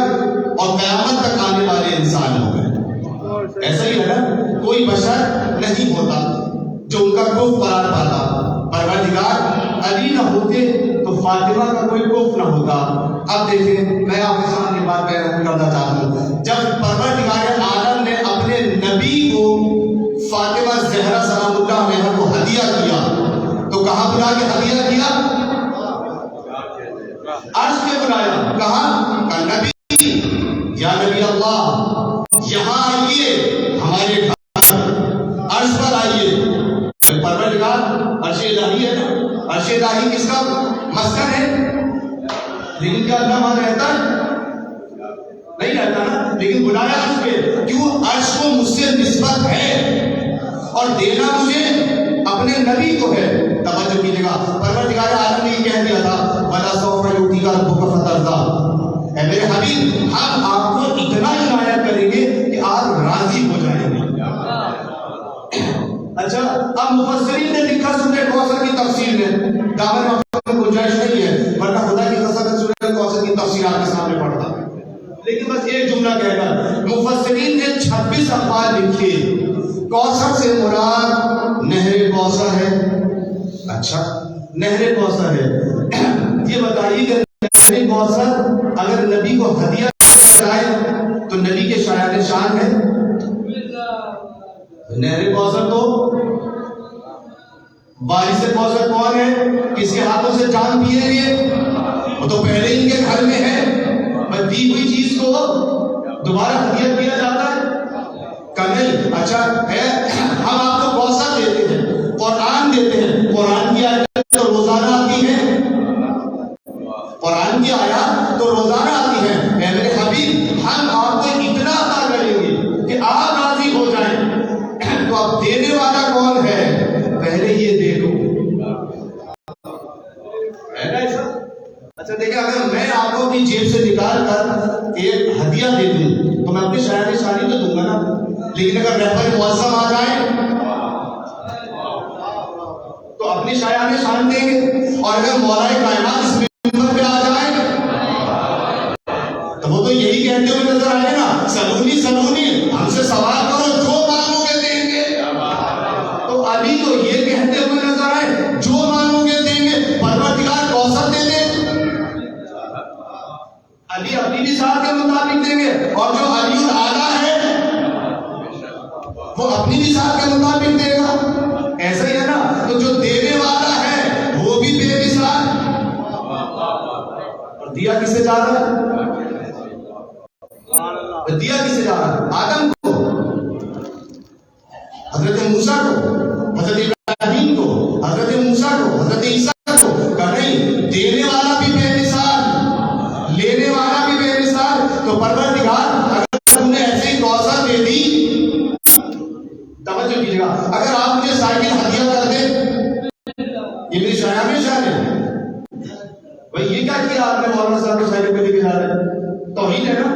اور قیامت تک آنے والے انسان ہو گئے، ایسا ہی ہے نا، کوئی بشر نہیں ہوتا جو ان کا کفر قرار پاتا۔ پروردگار علی نہ ہوتے تو فاطمہ کا کوئی کفر نہ ہوتا۔ اب دیکھیں، میں آپ کے سامنے بات بیان کرنا چاہتا ہوں، جب پروردگار عالم نے اپنے نبی کو فاطمہ زہرا سلام اللہ علیہا کو ہدیہ کیا تو کہاں بلا کے ہدیہ کیا؟ عرش پہ بلایا، کہاں؟ نبی یا نبی اللہ یہاں آئیے، ہمارے گھر عرش پر آئیے۔ پروردگار عرش الہی ہے نا، عرش الہی کس کا مسکن ہے؟ لیکن کیا اللہ وہاں رہتا ہے؟ نہیں رہتا نا، لیکن بلایا عرش پہ، کیوں؟ عرش کو مجھ سے نسبت ہے اور دینا مجھے اپنے نبی کو ہے۔ توجہ کیجیے گا، پروردگار عالم نے یہ کہہ دیا تھا وَلَا سَوْفَ يُعْطِيكَ رَبُّكَ فَتَرْضَىٰ، اے میرے حبیب ہم آپ کو اتنا عنایت کریں گے کہ آپ راضی ہو جائیں گے۔ اچھا، اب مفسرین نے لکھا سورہ کوثر کی تفسیر میں، دامن میں گنجائش نہیں ہے ورنہ خدا کی قسم سورہ کوثر کی تفسیر آپ کے سامنے پڑھتا، لیکن بس ایک جملہ کہہ کر مفسرین نے 26 الفاظ لکھے۔ کوثر سے مراد نہر کوثر ہے۔ اچھا، نہر کوثر ہے، یہ بتائیے کہ نہر کوثر اگر نبی کو ہدیہ جائے تو نبی کے شایان شان ہے؟ نہر کوثر تو وارث کوثر کون ہے؟ کس کے ہاتھوں سے جان پیے گے؟ وہ تو پہلے ان کے گھر میں ہے، بس دی ہوئی چیز کو دوبارہ ہدیہ کیا جاتا ہے کہ نہیں؟ اچھا ہے، ہم آپ کو کوثر دیتے ہیں، قرآن دیتے ہیں، قرآن کی آیات تو روزانہ آتی ہیں، قرآن کی آیات تو روزانہ آتی ہیں، اے میرے حبیب ہم آپ کو اتنا عطا کریں گے کہ آپ راضی ہو جائیں، تو اب دینے والا کون ہے؟ پہلے یہ دے دو، ہے نا ایسا؟ اچھا دیکھیں، اگر میں آپ کو اپنی جیب سے نکال کر ایک ہدیہ دے دوں تو میں اپنی شاعر شانی تو دوں گا نا، لیکن اگر رہبر معظم آ جائے تو اپنی شاعر شان دیں گے، اور اگر مولا کائنات اس منبر پہ آ جائے تو وہ تو یہی کہتے ہوئے نظر آئے نا، سلونی سلونی، ہم سے سوال کرو جو مانگو گے دیں گے۔ تو علی تو یہ کہتے ہوئے نظر آئے جو مانگو گے دیں گے، پروردگار کوثر دے دے۔ علی اپنی بھی ساتھ کے مطابق دیں گے، اور جو علی الاعلیٰ ہے وہ اپنی بھی ساتھ کے مطابق دے گا۔ ایسا ہی ہے نا، تو جو دینے والا ہے وہ بھی بے مثال، اور دیا کسے جا رہا ہے؟ دیا کسے جا رہا ہے؟ آدم کو، حضرت موسیٰ کو، حضرت ابراہیم کو، حضرت موسیٰ کو، حضرت عیسیٰ کو، کہ نہیں، دینے والا بھی بے مثال، لینے والا بھی بے مثال۔ تو پروردگار اگر تم نے ایسے ہی کوثر دے دی، توجہ کیجیے گا، اگر آپ مجھے سائیکل ہدیہ کر دیں، یہ میری شاعر میں شاعر ہے بھائی، یہ کیا کیا آپ نے مولانا صاحب کو سائیکل پہ لے کے جا رہے ہیں؟ توہین ہے نا۔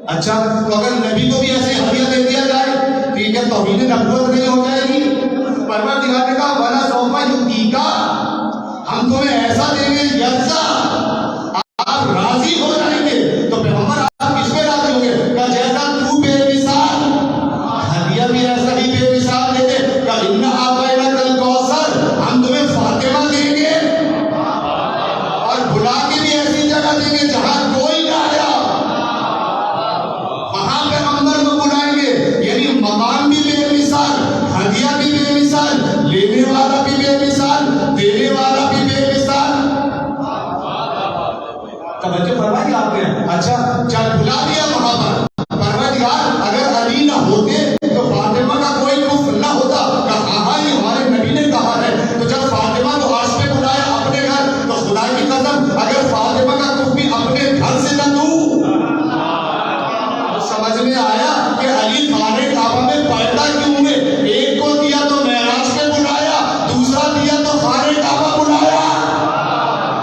اچھا، تو اگر نبی کو بھی ایسے ہدیہ دے دیا جائے تو یہ کیا توہین نبوت نہیں ہو جائے گی؟ پروردگار نے کہا وَلَا سَوْفَ يُؤْتِيكَ، ہم تمہیں ایسا دیں گے یرزا، آپ راضی ہو جائیں گے۔ تو پیغمبر آپ کس پہ راضی ہوں گے؟ کہ جیسا تو بے مثال، ہدیہ بھی ایسا ہی بے مثال دے دے، کہ اِنَّا أَعْطَيْنَاكَ الْكَوْثَرَ، ہم تمہیں فاطمہ دیں گے، اور بلا کے بھی ایسی جگہ دیں گے جہاں کوئی نہ آیا، وہاں پیغمبر کو بلائیں گے۔ یعنی مقام بھی بے مثال، ہدیہ بھی بے مثال، لینے والا بھی بے مثال، دینے والا بھی بے مثال۔ توجہ فرمائی آپ نے؟ اچھا، جب بلا دیا وہاں پر، پروردگار اگر علی نہ ہوتے تو فاطمہ کا کوئی کفر نہ ہوتا، کہ ہاں یہ ہمارے نبی نے کہا ہے۔ تو جب فاطمہ کو عرش پہ بلایا اپنے گھر، تو خدا کی قسم اگر فاطمہ کا کفر بھی اپنے گھر سے نہ دوں، سمجھ میں آیا کہ علی خانہ کعبہ میں پیدا کیوں ہوئے؟ ایک کو دیا تو معراج پہ بلایا، دوسرا دیا تو خانہ کعبہ بلایا۔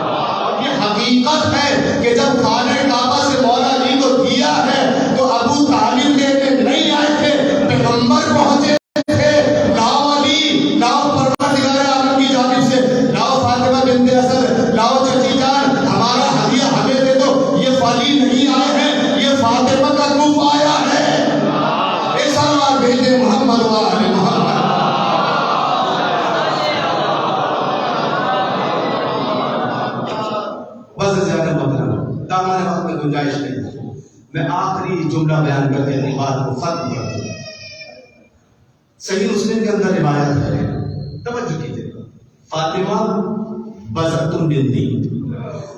اور یہ حقیقت ہے کہ جب خانہ کعبہ سے مولا علی کو دیا ہے تو ابو طالب لے کے نہیں آئے تھے، پیغمبر پہنچے تھے، لاؤ علی، لاؤ پروردگار عالم کی جانب سے، لاؤ فاطمہ بنت اسد، لاؤ چچی جان، ہمارا ہدیہ ہمیں دے دو۔ یہ فلی نہیں آئے ہیں، یہ فاطمہ کا کف آیا ہے۔ اے سلام بھیجے محمد و آل محمد۔ بس زیادہ مطلب دامن وقت میں گنجائش نہیں، میں آخری جملہ بیان کر کے اپنی بات کو ختم کر دوں۔ صحیح مسلم کے اندر روایت ہے، توجہ کیجیے، فاطمہ بزتم بنتی،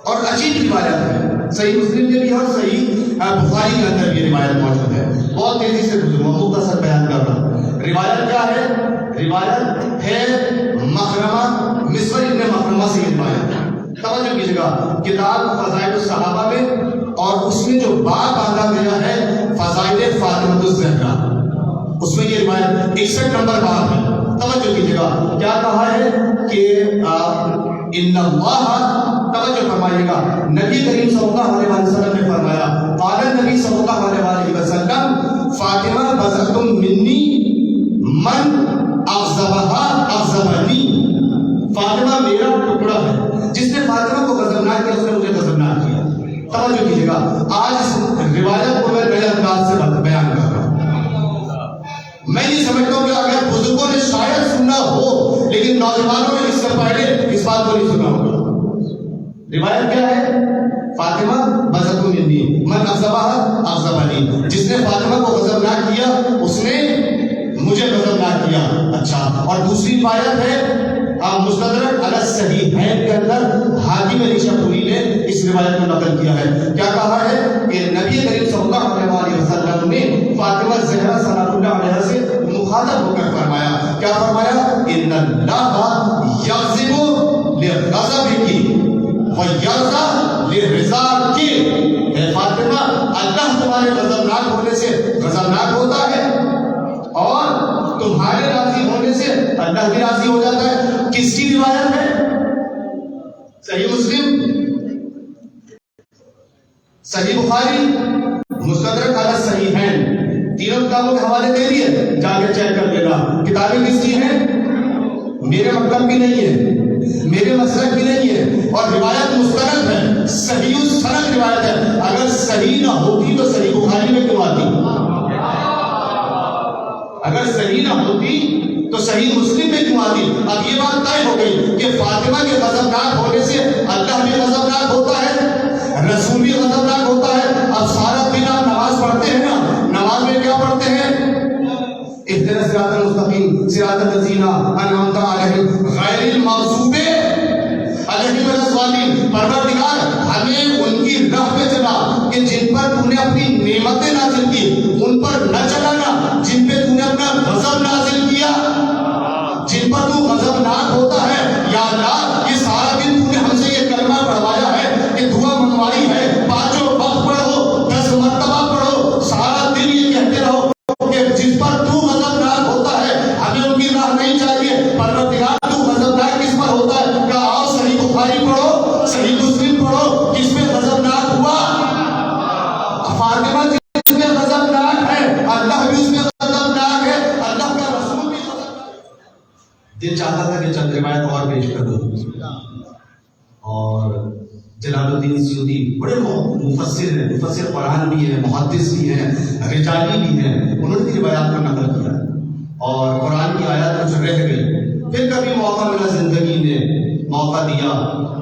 اور عجیب روایت ہے، صحیح مسلم کے بھی اور صحیح بخاری کے اندر بھی روایت موجود ہے۔ بہت تیزی سے مختصر بیان کر رہا ہوں۔ روایت کیا ہے؟ روایت ہے مخرمہ، مسور ابن مخرمہ سے یہ روایت ہے۔ توجہ کیجیے گا، کتاب فضائل الصحابہ میں، اور اس میں جو باب باندھا گیا ہے فضائل فاطمہ الزہرا، اس میں یہ روایت 61 نمبر باب ہے۔ توجہ کیجیے گا، کیا کہا ہے کہ ان اللہ، توجہ فرمائیے گا، نبی کریم صلی اللہ علیہ وسلم نے فرمایا، قال نبی صلی اللہ علیہ وسلم فاطمہ بزتم منی من اغضبها اغضبنی، فاطمہ میرا ٹکڑا ہے، جس نے فاطمہ کو غضبناک کیا اس نے مجھے غضبناک کیا۔ توجہ کیجیے گا، آج اس روایت کو میں نئے انداز سے بیان کر رہا ہوں۔ میں یہ سمجھتا ہوں کہ اگر بزرگوں نے شاید سننا ہو، لیکن نوجوانوں نے اس سے پہلے اس بات کو نہیں سنا ہوگا۔ روایت کیا ہے؟ فاطمہ بزتم منی من اغضبها اغضبنی، جس نے فاطمہ کو غضبناک کیا اس نے مجھے غضبناک کیا۔ اچھا، اور دوسری روایت ہے مستدرک علی الصحیحین کے اندر، حاکم نیشابوری نے اس روایت کو نقل کیا ہے۔ کیا کہا ہے کہ نبی کریم صلی اللہ علیہ وسلم نے فاطمہ زہرا سلام اللہ علیہا سے مخاطب ہو کر فرمایا، کیا فرمایا؟ ان اللہ یغضب لغضبک ویرضی لرضا کی، اے فاطمہ اللہ تمہارے غضبناک ہونے سے غضبناک ہوتا ہے، اور تمہارے راضی ہونے سے اللہ بھی راضی ہو جاتا ہے۔ کس کی روایت ہے؟ صحیح مسلم، صحیح بخاری، مستدرک علی الصحیحین، تینوں کتابوں کے حوالے دے دیے، جا کے چیک کر لینا. کتابیں کس کی ہیں؟ میرے مطلب کی نہیں ہے، میرے مسلک کی نہیں ہے، اور روایت مستند ہے، صحیح السند روایت ہے. اگر صحیح نہ ہوتی تو صحیح بخاری میں کیوں آتی؟ اگر صحیح نہ ہوتی تو صحیح مسلم میں کیوں آتی؟ اب یہ بات طے ہو گئی کہ فاطمہ کے غضبناک ہونے سے اللہ بھی غضبناک ہوتا ہے، رسول بھی غضبناک ہوتا ہے. اب سارا دن آپ نماز پڑھتے ہیں نا، نماز میں کیا پڑھتے ہیں؟ اهدنا الصراط المستقیم صراط الذین انعمت علیہم غیر المغضوب علیہم ولا الضالین. پروردگار ہمیں ان کی راہ پہ چلا کہ جن پر تو نے اپنی نعمتیں نازل کی، ان پر نہ چلانا جن پہ تو نے اپنا غضب نازل کیا، جن پر تو غضبناک ہوتا ہے. یا اللہ یہ سارا دن تو نے ہم سے یہ کلمہ پڑھوایا ہے کہ دعا منوائی ہے، پانچوں وقت پڑھو، 10 مرتبہ پڑھو، سارا دن یہ کہتے رہو کہ جس پر تو غضبناک ہوتا ہے ہمیں ان کی راہ نہیں چاہیے. پروردگار تو غضبناک کس پر ہوتا ہے؟ کہ آؤ صحیح بخاری پڑھو، صحیح مسلم پڑھو، کس میں غضبناک ہوا؟ فاطمہ جس میں غضبناک ہے، اللہ بھی اس میں غضبناک ہے، اللہ کا رسول بھی غضبناک. دل چاہتا تھا کہ چند روایت اور پیش کر دوں، اور جلال الدین سیوطی بڑے مفسر ہیں، مفسر قرآن بھی ہیں، محدث بھی ہیں، رجالی بھی ہیں، انہوں نے بھی روایات کو نقل کیا اور قرآن کی آیات کچھ رہ گئی. پھر کبھی موقع ملا، زندگی نے موقع دیا،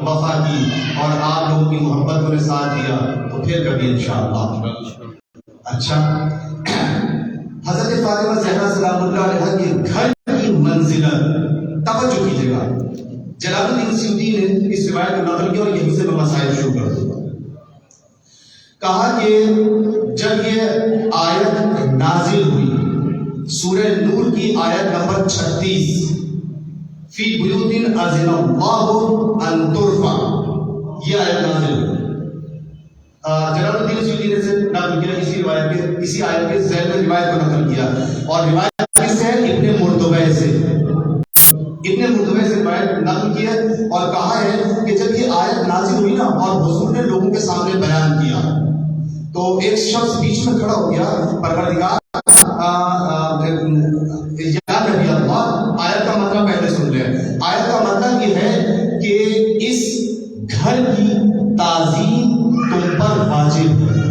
وفا کی، اور آپ لوگوں کی محبتوں نے ساتھ دیا، تو پھر کبھی انشاءاللہ. اچھا، حضرت فاطمہ زہرا سلام اللہ علیہا کے گھر کی منزلت، توجہ کیجیے گا. جلال الدین سیوطی نے اس روایت کو نقل کیا اور یہیں سے میں مسائل شروع کر دوں گا. کہا کہ جب یہ آیت نازل ہوئی، سورہ نور کی آیت نمبر 36، فی بیوت اذن اللہ ان ترفع، یہ آیت نازل ہوئی. جلال الدین سیوطی نے سے نقل کیا اسی روایت کے، اسی آیت کے ذیل میں روایت کو نقل کیا، اور روایت کس سے؟ ابن مردویہ سے. ابن مردویہ سے روایت نقل کی ہے اور کہا ہے کہ جب یہ آیت نازل ہوئی نا اور حضور نے لوگوں کے سامنے بیان کیا تو ایک شخص بیچ میں کھڑا ہو گیا، پروردگار یا نبی اللہ. آیت کا مطلب پہلے سن لیں. آیت کا مطلب یہ ہے کہ اس گھر کی تعظیم تم پر واجب ہے،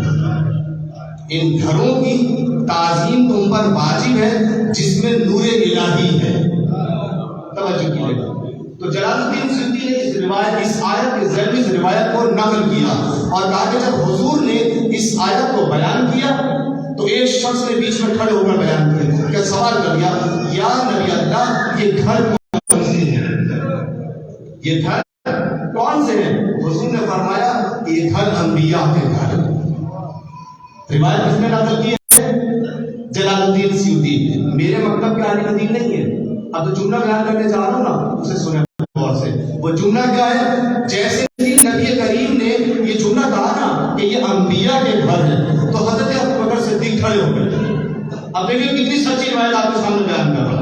ان گھروں کی تعظیم تم پر واجب ہے جس میں نور الہی ہے. توجہ کیجیے گا. تو جلال الدین سیوطی نے اس روایت، اس آیت کے ذیل میں اس روایت کو نقل کیا اور کہا کہ جب حضور نے اس آیت کو بیان کیا تو ایک شخص نے بیچ میں کھڑے ہو کر بیان کیا کہ سوال کر دیا، یا نبی اللہ یہ گھر کون سے ہیں؟ یہ گھر کون سے ہیں؟ حضور نے فرمایا کہ یہ گھر انبیاء کے گھر. روایت کس نے نقل کی ہے؟ جلال الدین سیوطی. میرے مطلب کہ علی ندیم نہیں ہے. اب تو جملہ بیان کرنے جا رہا ہوں نا، اسے سنیں غور سے. وہ جملہ کیا ہے؟ جیسے ہی نبی کریم نے یہ جملہ کہا نا کہ یہ انبیاء کے گھر ہے تو حضرت ابوبکر صدیق کھڑے ہو گئے. اب دیکھیے کتنی سچی روایت آپ کے سامنے بیان کر رہا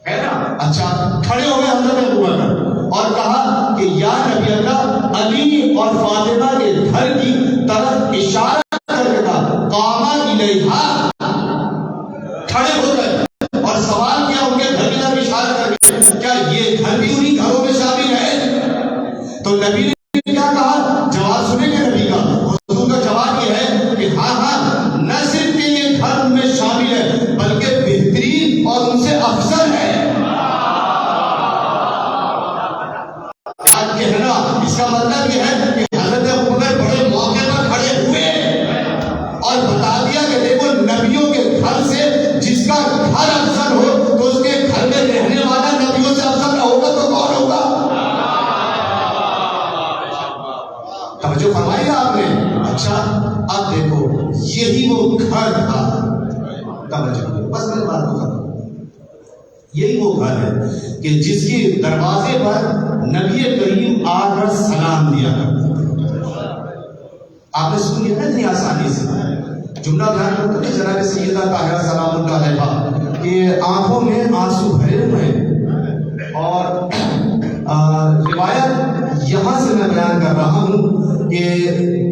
ہے نا. اچھا، کھڑے ہو گئے حضرت ابوبکر اور کہا کہ یا نبی اللہ، علی اور فاطمہ کے گھر کی طرف اشارہ کر کے کہا، قاما الیہا، کھڑے ہو گئے اور سوال کیا ان کے گھر کی طرف اشارہ کر کے، کیا یہ گھر بھی انہی گھروں میں شامل ہے؟ تو نبی نے کیا کہا؟ جواب سنیں گے نبی کا. حضور کا جواب یہ ہے کہ ہاں ہاں، نہ صرف کہ یہ گھر ان میں شامل ہے بلکہ بہترین اور ان سے افضل ہے. آج کہنا اس کا مطلب یہ ہے کہ حضرت ابوبکر بڑے موقع پر کھڑے ہوئے اور بتا دیا کہ دیکھو نبیوں کے گھر سے جس کا گھر افضل ہو تو اس کے گھر میں رہنے والا نبیوں سے افضل نہ ہوگا تو کون ہوگا؟ توجہ فرمائی آپ نے. اچھا، اب دیکھو یہی وہ گھر تھا. توجہ بس میں بات کو ختم. یہی وہ گھر ہے کہ جس کے دروازے پر نبی کریم آ کر سلام دیا کرتا. آپ نے سن لیا نا اتنی آسانی سے جملہ بیان کرتے تھے جناب سیدہ طاہرہ سلام اللہ علیہا کہ آنکھوں میں آنسو بھرے ہوئے ہیں. اور روایت یہاں سے میں بیان کر رہا ہوں کہ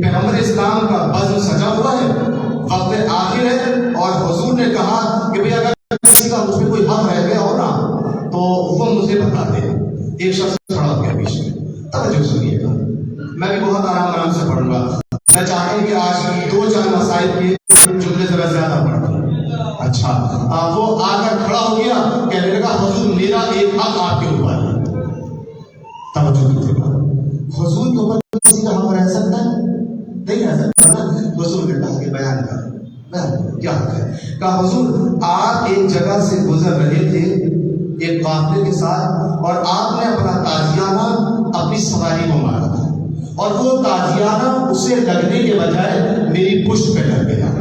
پیغمبر اسلام کا بزم سجا ہوا ہے، وقت آخر ہے، اور حضور نے کہا کہ بھئی اگر کسی کا مجھ پہ کوئی حق رہ گیا ہو نا تو وہ مجھے بتا دے۔ ایک شخص کھڑا ہو گیا پیچھے، توجہ سنیے گا، میں بھی بہت آرام سے پڑھوں گا، میں چاہتا ہوں کہ آج 2-4 مسائل کے جملے ذرا زیادہ پڑھ دوں۔ اچھا، وہ آ کر کھڑا ہو گیا، کہنے لگا حضور میرا ایک حق آپ کے اوپر ہے۔ توجہ دیجیے گا، حضور کے اوپر کسی کا حق رہ سکتا ہے؟ نہیں رہ سکتا نا۔ حضور نے کہا کہ بیان کر کیا حق ہے؟ کہا حضور آپ ایک جگہ سے گزر رہے تھے ایک قافلے کے ساتھ، اور آپ نے اپنا تازیانہ اپنی سواری کو مارا تھا، اور وہ تازیانہ اسے لگنے کے بجائے میری پشت پہ لگ گیا،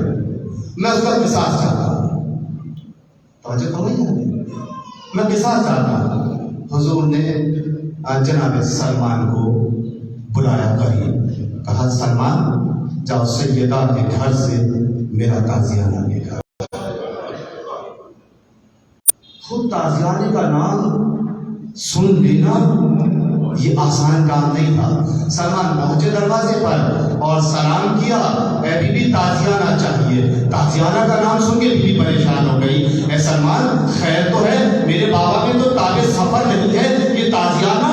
میں اس کا قصاص چاہتا ہوں۔ توجہ تو نہیں ہے، میں قصاص چاہتا ہوں۔ حضور نے جناب سلمان کو بلایا قریب، کہا سلمان جاؤ سیدہ کے گھر سے میرا تازیانہ لے کر۔ خود تازیانے کا نام سن لینا یہ آسان کام نہیں تھا۔ سلمان پہنچے دروازے پر اور سلام کیا، اے بی بی تازیانہ چاہیے۔ تازیانہ کا نام سن کے بی بی پریشان ہو گئی، اے سلمان خیر تو ہے، میرے بابا میں تو تاج سفر نہیں ہے، یہ تازیانہ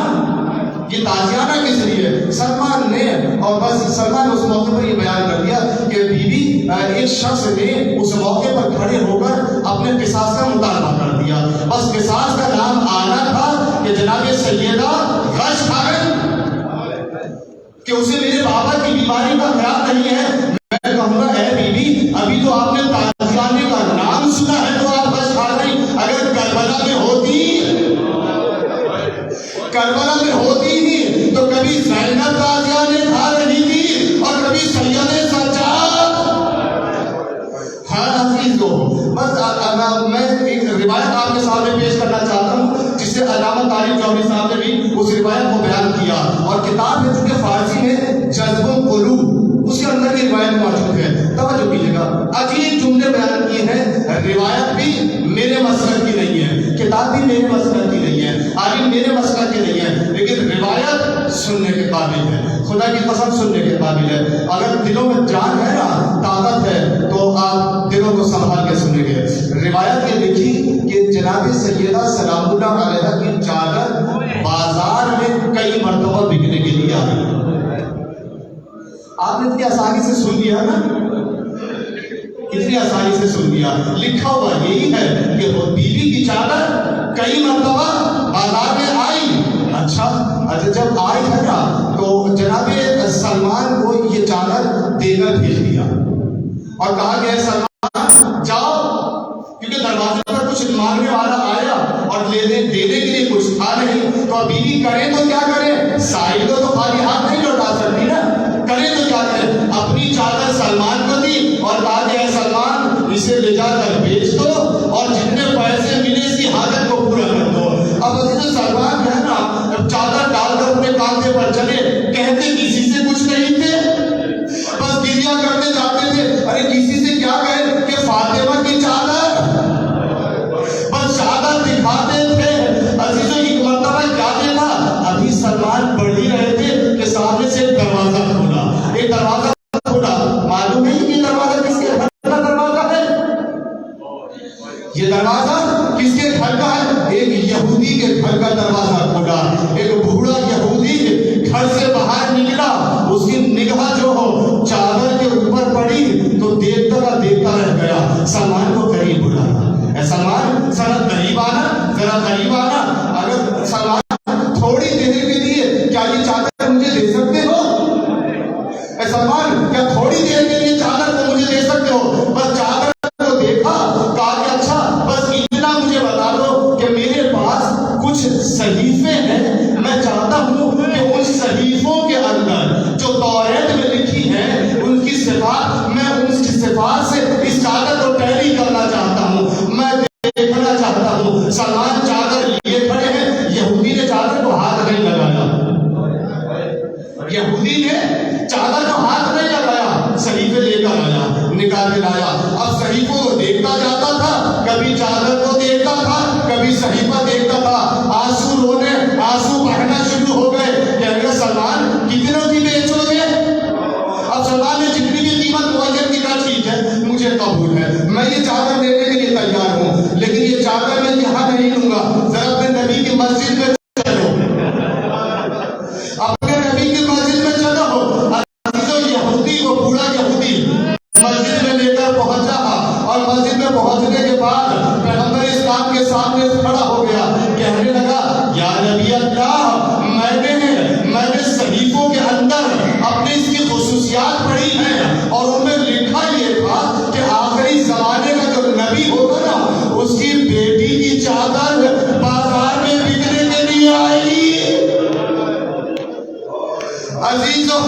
کس لیے؟ سلمان نے، اور بس سلمان اس موقع پر یہ بیان کر دیا کہ بی بی ایک شخص نے اس موقع پر کھڑے ہو کر اپنے قصاص کا مطالبہ کر دیا، بس قصاص کا نام آنا تھا کہ جناب سیدہ غش کھا گئی کہ اسے میرے بابا کی بیماری کا خیال نہیں ہے۔ میں کہوں گا اے بی بی ابھی تو آپ نے تازیانے کا نام سنا ہے تو آپ غش کھا گئی، اگر کربلا میں ہوتی ہی تو کبھی زینب تازیانے کھا رہی تھی اور کبھی سید سجاد۔ ہاں حفیظ ہو، بس میں ایک روایت آپ کے سامنے پیش کرنا چاہتا ہوں جس سے علامہ طارق جوہری صاحب نے بھی اس روایت کو بیان کیا، اور کتاب ہے چونکہ فارسی میں جذب القلوب، اس کے اندر بھی روایت موجود ہے۔ توجہ کیجیے گا، عجیب جملے بیان کیے ہیں، روایت بھی میرے مسلک کی نہیں ہے، کتاب بھی میرے مسلک کی نہیں ہے، عالم میرے مسلک کی نہیں ہے، لیکن روایت سننے کے قابل ہے، خدا کی قسم سننے کے قابل ہے۔ اگر دلوں میں جان ہے نا، طاقت ہے، تو آپ دلوں کو سنبھال کے سنیں گے۔ روایت یہ لکھی کہ جناب سیدہ سلام اللہ علیہ کی چادر بازار میں کئی مرتبہ بکنے کے لیے آئی۔ آپ نے اتنی آسانی سے سن لیا نا، اتنی آسانی سے سن لیا، لکھا ہوا یہی ہے کہ وہ بیوی کی چادر کئی مرتبہ بازار میں آئی۔ اچھا جب آئی ہے نا تو جناب سلمان کو یہ چادر دے کر بھیج دیا اور کہا کہ سلمان جاؤ، کیونکہ دروازے پر کچھ مانگنے والا آیا اور دینے کے لیے کچھ تھا نہیں، تو اب بیوی کرے تو کیا کرے؟ سائل کو تو خالی ہاتھ نہیں لوٹا سکتی نا، کرے تو کیا کرے؟ اپنی چادر سلمان کو دی اور کہا کہ اے سلمان اسے لے جا کر بیچ دو اور جتنے پیسے ملے اس کی حاجت کو پورا کر دو۔ اب حضرت سلمان جو ہے نا چادر ڈال کر اپنے کاندھے پر چلے، کہتے کسی سے کچھ نہیں تھے، بس گریا کرتے جاتے تھے، ارے کسی سے کیا کہے کہ فاطمہ کی چادر، بس چادر دکھاتے تھے۔ عزیزوں ایک مرتبہ کیا دیکھا، ابھی سلمان پڑھ ہی رہے تھے کہ سامنے سے ایک دروازہ کھولا، ایک دروازہ کھولا، معلوم نہیں کہ دروازہ کس کے گھر کا دروازہ ہے، یہ دروازہ کس کے گھر کا ہے؟ ایک یہودی کے گھر کا دروازہ کھولا، ایک بوڑھا یہودی گھر سے باہر نکلا، اس کی نگاہ جو ہو چادر کے اوپر پڑی تو دیکھتا رہ گیا، سلمان کو قریب بلایا، اے سلمان ذرا قریب آنا، اگر سلمان تھوڑی دیر کے لیے کیا یہ چادر مجھے دے سکتے ہو؟ اے سلمان کیا تھوڑی دیر کے لیے چادر کو مجھے دے سکتے ہو؟ بس چادر کو دیکھا، کہا کہ اچھا بس اتنا مجھے بتا دو کہ میرے پاس کچھ صحیفے ہیں، میں چاہتا ہوں کہ ان صحیفوں کے اندر جو توریت میں لکھی ہیں ان کی صفات، میں ان کی صفات سے اس چادر کو ٹیلی کرنا چاہتا ہوں، میں دیکھنا چاہتا ہوں۔ سلمان چادر لیے کھڑے ہیں، یہودی نے چادر کو ہاتھ نہیں لگایا، یہودی نے چادر کو ہاتھ نہیں لگایا، صحیفے لے کر آیا، نکال کے لایا۔ اب صحیفوں کو دیکھتا جاتا تھا، کبھی چادر کو دیکھتا تھا، کبھی صحیفہ دیکھتا تھا، آنسو بہنا شروع ہو گئے۔ کہنے لگا سلمان کتنے کی بیچو گے؟ مجھے قبول ہے، میں یہ چادر لینے کے لیے تیار ہوں، لیکن یہ چادر میں یہاں نہیں لوں گا، ذرا اپنے نبی کی مسجد میں چلو، اپنے نبی کی مسجد میں چلو۔ عزیزو یہودی، وہ بوڑھا یہودی مسجد میں لے کر پہنچا، اور مسجد میں پہنچنے کے بعد پیغمبر اسلام کے سامنے کھڑا ہو گیا، کہنے لگا یا نبی اللہ، میں نے صحیفوں کے اندر اپنی اس کی خصوصیات پڑھی ہیں، اور ان میں لکھا یہ تھا کہ آخری زمانے کا جو نبی ہوگا نا، اس کی بیٹی کی چادر بازار میں بکنے کے لیے آئے گی۔ عزیزو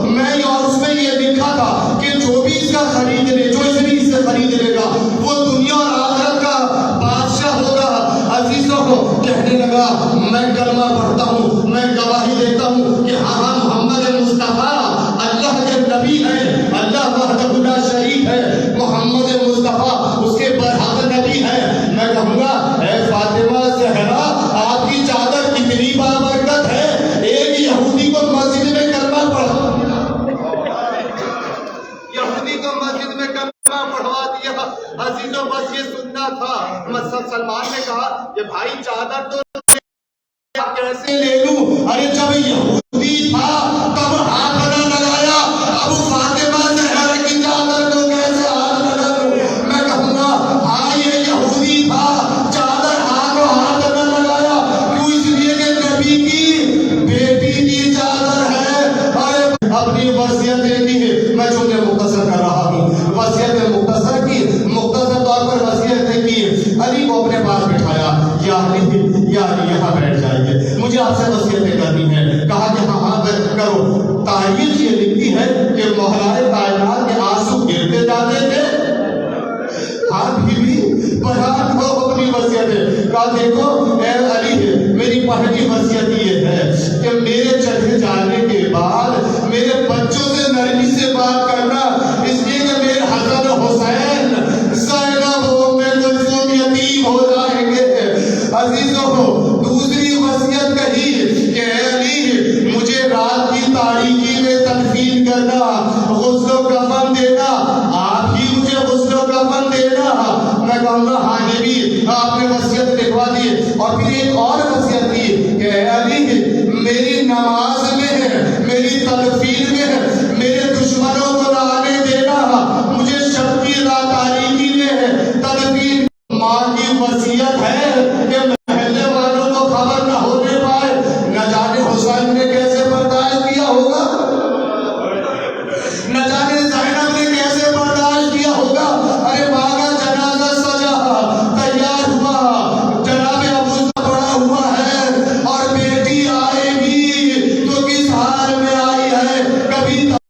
میں، اور اس میں یہ لکھا تھا کہ جو بھی اس کا خرید لے، جو اس سے خرید لے گا، وہ دنیا اور آخرت کا بادشاہ ہوگا۔ عزیزو کہنے لگا میں کلمہ پڑھتا ہوں، میں گواہی دیتا ہوں کہ ہاں محمد مصطفیٰ اللہ کے نبی ہیں، اللہ وحدہ لا شریک ہے، محمد مصطفیٰ اس کے برحق نبی ہے۔ میں کہوں گا اے فاطمہ زہرا، آپ کی چادر کتنی بابرکت ہے، ایک یہودی کو مسجد میں کلمہ پڑھوا دیا۔ عزیزوں بس یہ سننا تھا۔ سلمان نے کہا کہ بھائی چادر تو کیسے لے لوں؟ ارے جب یہودی تھا تب ہاتھ نہ لگایا، اب فاطمہ زہرا کی چادر کو کیسے ہاتھ لگا لوں؟ میں کہوں گا ہاں یہ یہودی تھا، چادر ہاتھ نہ لگایا، کیوں؟ اس لیے کہ نبی کی بیٹی کی چادر ہے۔ اپنی وصیت کی ہے، میں جملے مختصر کر رہا ہوں، وصیت مختصر کی، مختصر طور پر وصیت کی، علی کو اپنے پاس بٹھایا، یا علی یہاں بیٹھ جائیے، مجھے آپ سے وصیتیں کرنی ہیں۔ کہا کہ ہاں کرو۔ تاریخ یہ لکھتی ہے کہ مولا کائنات کے آنسو گرتے جاتے تھے، آپ بھی بیان ہو اپنی وصیتیں۔ کہا دیکھو اے علی، میری پہلی وصیت یہ ہے کہ میرے چلے جانے کے بعد میرے بچوں سے نرمی سے بات کرنا، اس لیے کہ میرے حسن حسین زینب کلثوم یتیم ہو جائیں گے۔ عزیزو دوسری وصیت کہی کہ اے علی، مجھے رات کی تاریکی میں تدفین کرنا، غسل و کفن دینا، آپ ہی مجھے غسل و کفن دینا۔ میں کہوں گا ہاں یہ بھی آپ نے وصیت لکھوا دی، اور پھر ایک اور وصیت